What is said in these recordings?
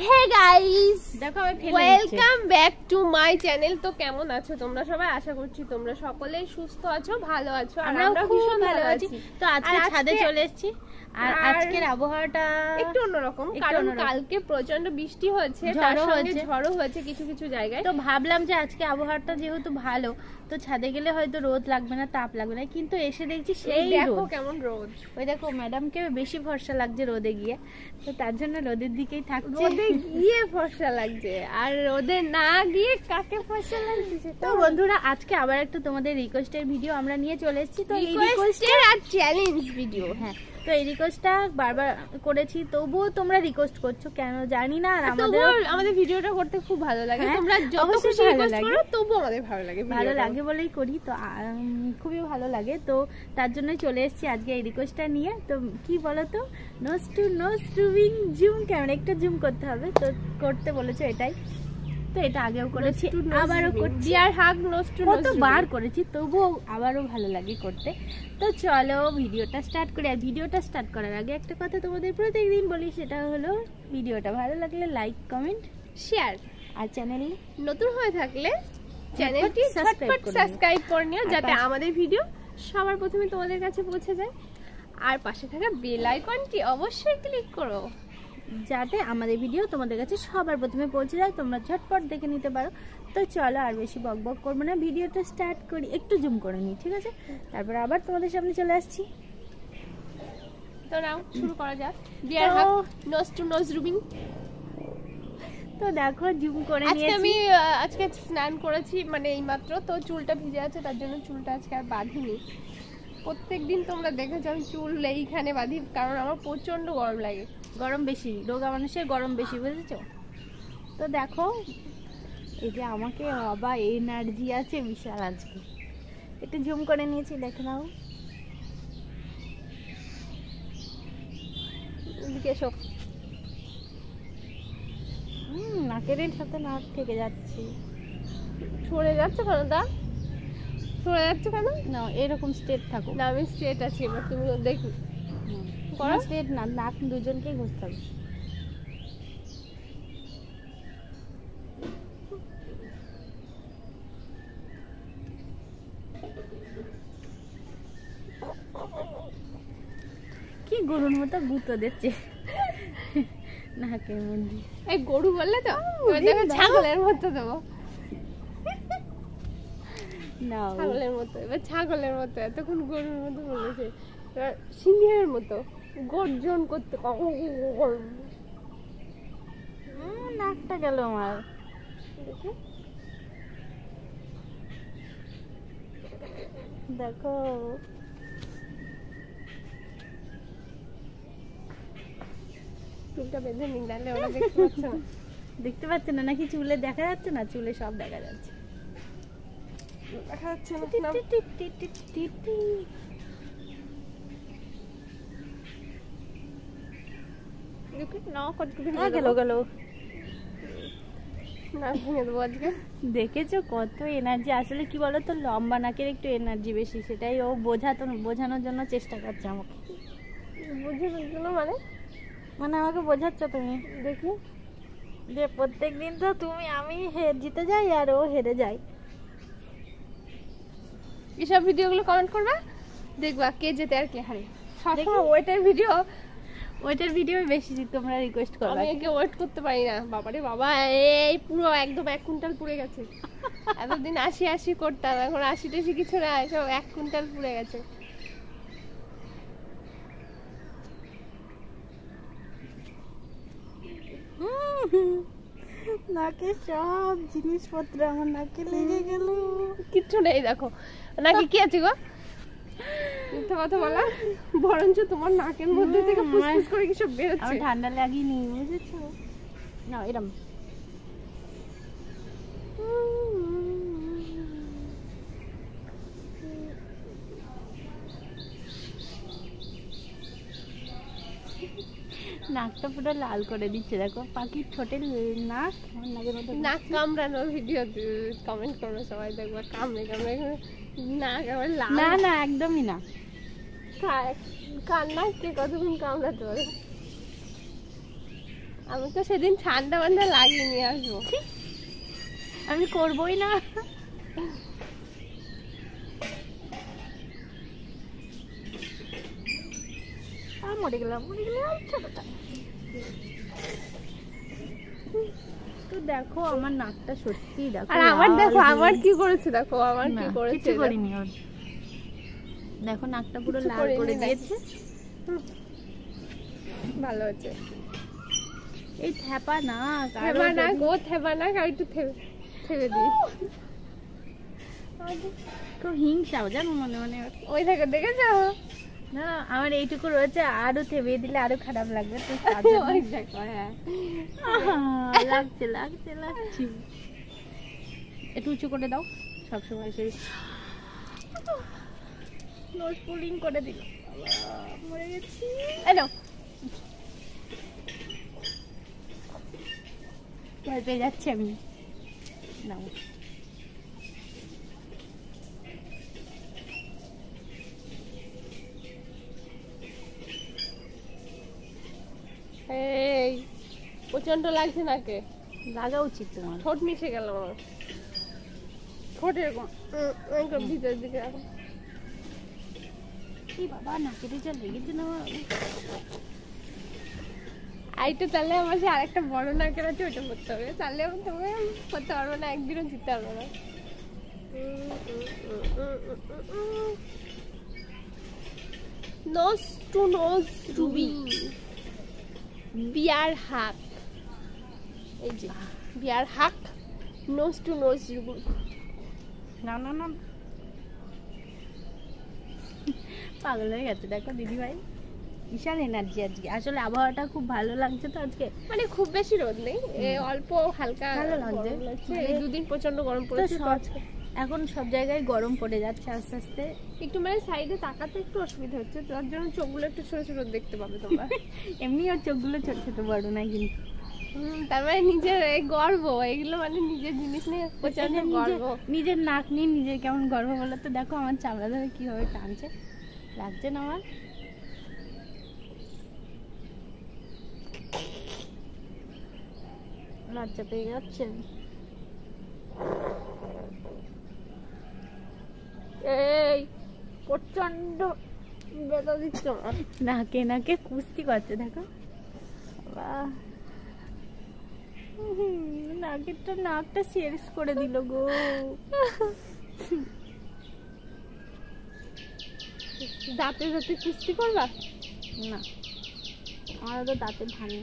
Hey guys, দেখো welcome back to my channel. তো কেমন আছো তোমরা সবাই? আশা করছি তোমরা সকলেই সুস্থ আছো, ভালো আছো। আর আমরা ভীষণ ভালো আছি। তো আজকে ছাদে চলে এসেছি। আর আজকের আবহাওয়াটা একটু অন্যরকম, কারণ কালকে প্রচন্ড বৃষ্টি হয়েছে, তার সঙ্গে ঝড়ও হয়েছে কিছু কিছু জায়গায়। তো ভাবলাম যে আজকে আবহাওয়াটা যেহেতু ভালো, তো ছাদে গেলে হয়তো রোদ লাগবে না, তাপ লাগবে না, কিন্তু এসে দেখছি সেই দেখো কেমন রোদ। ওই দেখো ম্যাডামকে বেশি ভরসা লাগছে রোদে গিয়ে, তো তার জন্য রোদের দিকেই থাকছে। রোদে গিয়ে ভরসা লাগছে, আর রোদে না গিয়ে কাকে ভরসা লাগছে? তো বন্ধুরা, আজকে আবার একটা তোমাদের রিকোয়েস্টের ভিডিও আমরা নিয়ে চলে এসেছি। তো এই রিকোয়েস্টের আর চ্যালেঞ্জ ভিডিও, হ্যাঁ, তো এই রিকোয়েস্টটা বারবার করেছি, তবুও তোমরা রিকোয়েস্ট করছো কেন জানি না। আর আমাদের ভিডিওটা করতে খুব ভালো লাগে। তোমরা যত খুশি রিকোয়েস্ট করো তবুও আমাদের ভালো লাগে, ভালো লাগে বলেই করি। তো খুবই ভালো লাগে, তো তার জন্যই চলে এসেছি আজকে এই রিকোয়েস্টটা নিয়ে। তো কি বলো তো, নোজ টু নোজ টুবিং জুম ক্যামেরা একটু জুম করতে হবে, তো করতে বলেছো এটাই। তো এটা আগেও করেছি, আবারও করছি। Deer hug nose to nose কতবার করেছি, তবুও আবারও ভালো লাগে করতে। তো চলো ভিডিওটা স্টার্ট করি। আর ভিডিওটা স্টার্ট করার আগে একটা কথা তোমাদের প্রত্যেকদিন বলি, সেটা হলো ভিডিওটা ভালো লাগলে লাইক, কমেন্ট, শেয়ার। আর চ্যানেলে নতুন হয়ে থাকলে চ্যানেলটি সাবস্ক্রাইব করে নিও, যাতে আমাদের ভিডিও সবার প্রথমে তোমাদের কাছে পৌঁছে যায়। আর পাশে থাকা বেল আইকনটি অবশ্যই ক্লিক করো, যাতে আমাদের ভিডিও তোমাদের কাছে সবার প্রথমে পৌঁছে যায়, তোমরা ঝটপট দেখে নিতে পারো। তো চলো আর বেশি বক বক করবো না, ভিডিওটা স্টার্ট করি। একটু জুম করে নিই, ঠিক আছে? তারপর আবার তোমাদের সামনে চলে আসছি। তো নাও শুরু করা যাক। Deer hug nose to nose রুবিং। তো দেখো জুম করে নিয়েছি। আমি আজকে স্নান করেছি, মানে এইমাত্র। তো চুলটা ভিজে আছে, তার জন্য চুলটা আজকে আর বাঁধিনি। প্রত্যেকদিন তোমরা দেখেছো আমি চুল এইখানে বাঁধি, কারণ আমার প্রচন্ড গরম লাগে। গরম বেশি, রোগা মানুষের গরম বেশি, বুঝেছো? তো দেখো এই যে আমাকে বাবা এনার্জি আছে বিশাল আজকে। একটু জুম করে নিয়েছি, দেখে নাও। এসো। নাকের সাথে নাক থেকে যাচ্ছি। সরে যাচ্ছে কেন? সরে যাচ্ছে কেন? না, এরকম স্ট্রেট থাকো। না, আমি স্ট্রেট আছি। এবার তুমি দেখি স্ট্রেট না, নাক দুজনকেই ঘষতে হবে। কি গরুর মতো গুঁতো দিচ্ছে নাকের মধ্যে। এই গরু বললে তো, দেখো ছাগলের মতো দেবো। ছাগলের মতো, এবার ছাগলের মতো। এতক্ষণ গরুর মতো বলেছে, এবার সিংহের মতো গর্জন করতে। নাকটা গেল আমার। দেখো চুলটা বেঁধে নি, নাহলে ওরা দেখতে পাচ্ছে না। দেখতে পাচ্ছে না নাকি? চুলে দেখা যাচ্ছে না? চুলে সব দেখা যাচ্ছে। দেখা যাচ্ছে না। দেখেছো কত এনার্জি? আসলে কি বলতো, লম্বা নাকের একটু এনার্জি বেশি, সেটাই ও বোঝানোর জন্য চেষ্টা করছে আমাকে। বোঝানোর জন্য মানে আমাকে বোঝাচ্ছ তুমি, দেখি যে প্রত্যেক দিন তো আমি জিতে যাই আর ও হেরে যায়। এসব ভিডিওগুলো কমেন্ট করবা, দেখবা কে জেতে আর কে হারে। সবসময় ওয়েটের ভিডিও বেশি তোমরা রিকোয়েস্ট করো। আমি একে ওয়েট করতে পারি না। বাবারে বাবা, এই পুরো একদম 1 কুইন্টাল পুড়ে গেছে। এতদিন 80 করতাম, এখন 80 কিছু না, সব 1 কুইন্টাল পুড়ে গেছে। নাকে সব জিনিসপত্র আমার নাকে লেগে গেল। কিচ্ছু নেই, দেখো নাকি কি আছে গো? মিথ্যা কথা বলা, বরঞ্চ তোমার নাকের মধ্যে থেকে ফুসফুস করে কিছু বের হচ্ছে। আমি ঠান্ডা লাগেনি, বুঝেছো? না এরকম নাকটা পুরো লাল করে দিচ্ছে। দেখো পাখির ঠোঁটের নাক নাকের মধ্যে। নাক কামড়ানোর ভিডিও কমেন্ট করবে সবাই, দেখবে কামড়ে নাক আবার লাল। না না, একদমই না। কার নাক কে কতক্ষণ কামড়াতে পারে? আমি তো সেদিন ঠান্ডা মান্ডা লাগিয়ে নিয়ে আসবো। আমি করবই না। মরে গেলাম ছোটটা। তো দেখো আমার নাকটা সত্যি দেখো, আর আমার দেখো আমার কি করেছে, দেখো আমার কি করেছে। কিছু করিনি ওর, দেখো নাকটা পুরো লাল করে দিয়েছে। ভালো হচ্ছে। এই থ্যাপা নাক, থেবা নাক, ও থেবা নাক, আর একটু থেবে দিই। খুব হিংসাও জানো মনে মনে। ওই দেখো, দেখেছো না আমার এইটুকু রয়েছে, আরো থেবে দিলে আরো খারাপ লাগবে। তো ওই দেখো, হ্যাঁ লাগছে লাগছে লাগছে। একটু উঁচু করে দাও সবসময়, সেই নোজ পুলিং করে দিল। মরে গেছি। এই নাও, ভয় পেয়ে যাচ্ছি আমি। নাও এই প্রচন্ড লাগছে নাকে। লাগা উচিত তোমার। ঠোঁট মিশে গেল আমার, ঠোঁট এরকম ভিতরের দিকে। এই বাবা নাকের যা লেগেছে না। আইটা তাহলে আমার যে আরেকটা বড় নাকের আছে, ওইটা করতে হবে। তাহলে আমি তোমাকে করতে পারবো না, একদিনও জিততে পারবো না। নোজ টু নোজ রুবি বিয়ার হাক। এই যে বিয়ার হাক, নোজ টু নোজ রুবি। না না না, পাগল হয়ে গেছে দেখো দিদি ভাই। বিশাল এনার্জি আজকে, আসলে আবহাওয়াটা খুব ভালো লাগছে তো আজকে। মানে খুব বেশি রোদ নেই, অল্প হালকা ভালো লাগছে। এই দুদিন প্রচন্ড গরম পড়েছে। এখন সব জায়গায় গরম পড়ে যাচ্ছে আস্তে আস্তে। একটু মানে সাইডে তাকাতে একটু অসুবিধা হচ্ছে, তার জন্য চোখগুলো একটু ছোট ছোট দেখতে পাবে তোমরা। এমনি ওর চোখগুলো ছোট ছোট, বড় না কিন্তু। তার মানে নিজের এই গর্ব, এগুলো মানে নিজের জিনিস নিয়ে প্রচন্ড গর্ব। নিজের নাক নিয়ে নিজের কেমন গর্ব বলো তো। দেখো আমার চামড়া ধরে কিভাবে টানছে, লাগছে না আমার? লজ্জা পেয়ে যাচ্ছে। এই প্রচন্ড ব্যথা দিচ্ছে আমার। নাকে নাকে কুস্তি করছে দেখো। বাহ, নাকটা শেষ করে দিল গো। দাঁতে দাঁতে কুস্তি করবা না, আমার তো দাঁতে ভাঙে।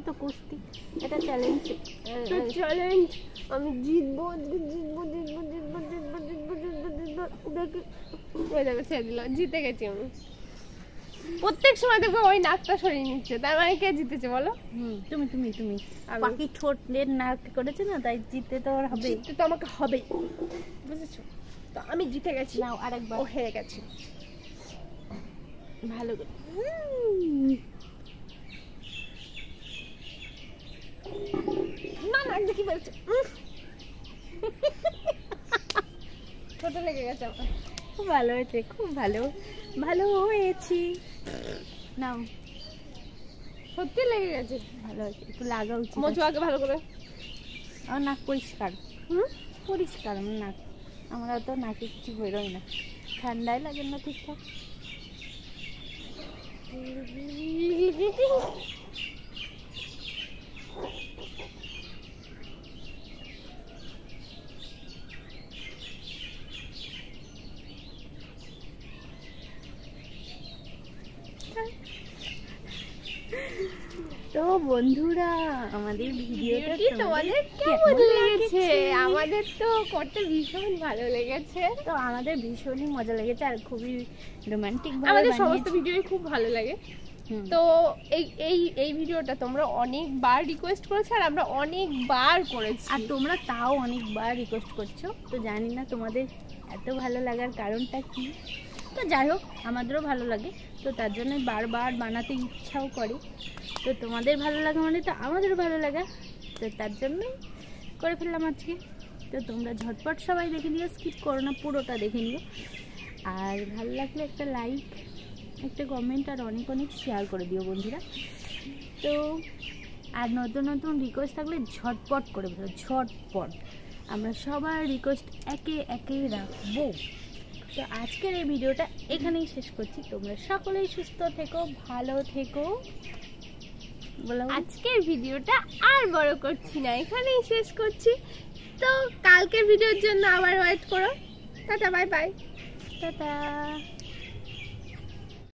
তো কুস্তি এটা চ্যালেঞ্জ। চ্যালেঞ্জ আমি জিতবো, জিতবো জিতবো জিতবো জিতবো জিতবো জিতবো জিতবো। ওই দেখো ছেড়ে দিল, জিতে গেছি আমি। প্রত্যেক সময় দেখো ওই নাকটা সরিয়ে নিচ্ছে, তার মানে কে জিতেছে বলো? তুমি তুমি তুমি বাকি ঠোঁটের নাক করেছে না, তাই জিততে তো হবে। জিততে তো আমাকে হবে, বুঝেছো? তো আমি জিতে গেছি। নাও আরেকবার। ও হেরে গেছে। ভালো করে। না না দেখি বলছে ছোট লেগে গেছে আমার। খুব ভালো হয়েছে, খুব ভালো ভালো হয়েছি। নাও, সত্যি লেগে গেছে। ভালো হয়েছে, একটু লাগা উচিত। মোচো আগে ভালো করে। আমার নাক পরিষ্কার, পরিষ্কার আমার নাক। আমরা তো নাকে কিছু বেরোয় না, ঠান্ডায় লাগে না ঠিকঠাক। তো বন্ধুরা আমাদের ভিডিওটা তোমাদের কেমন লেগেছে? আমাদের তো করতে ভীষণ ভালো লেগেছে। তো আমাদের ভীষণই মজা লেগেছে, আর খুবই রোমান্টিক। আমাদের সমস্ত ভিডিওই খুব ভালো লাগে। তো এই ভিডিওটা তোমরা অনেকবার রিকোয়েস্ট করেছো, আর আমরা অনেকবার করেছি, আর তোমরা তাও অনেকবার রিকোয়েস্ট করছো। তো জানি না তোমাদের এত ভালো লাগার কারণটা কি। তো যাই হোক, আমাদেরও ভালো লাগে, তো তার জন্য বারবার বানাতে ইচ্ছাও করে। তো তোমাদের ভালো লাগা মানে তো আমাদেরও ভালো লাগা, তো তার জন্যই করে ফেললাম আজকে। তো তোমরা ঝটপট সবাই দেখে নিও, স্কিপ করো না, পুরোটা দেখে নিও। আর ভালো লাগলে একটা লাইক, একটা কমেন্ট আর অনেক অনেক শেয়ার করে দিও বন্ধুরা। তো আর নতুন নতুন রিকোয়েস্ট থাকলে ঝটপট করে বলো, ঝটপট। আমরা সবার রিকোয়েস্ট একে একে রাখবো। তো আজকের এই ভিডিওটা এখানেই শেষ করছি। তোমরা সকলেই সুস্থ থেকো, ভালো থেকো। বলো আজকের ভিডিওটা আর বড় করছি না, এখানেই শেষ করছি। তো কালকের ভিডিওর জন্য আবার ওয়েট করো। Tata, bye bye. টাটা।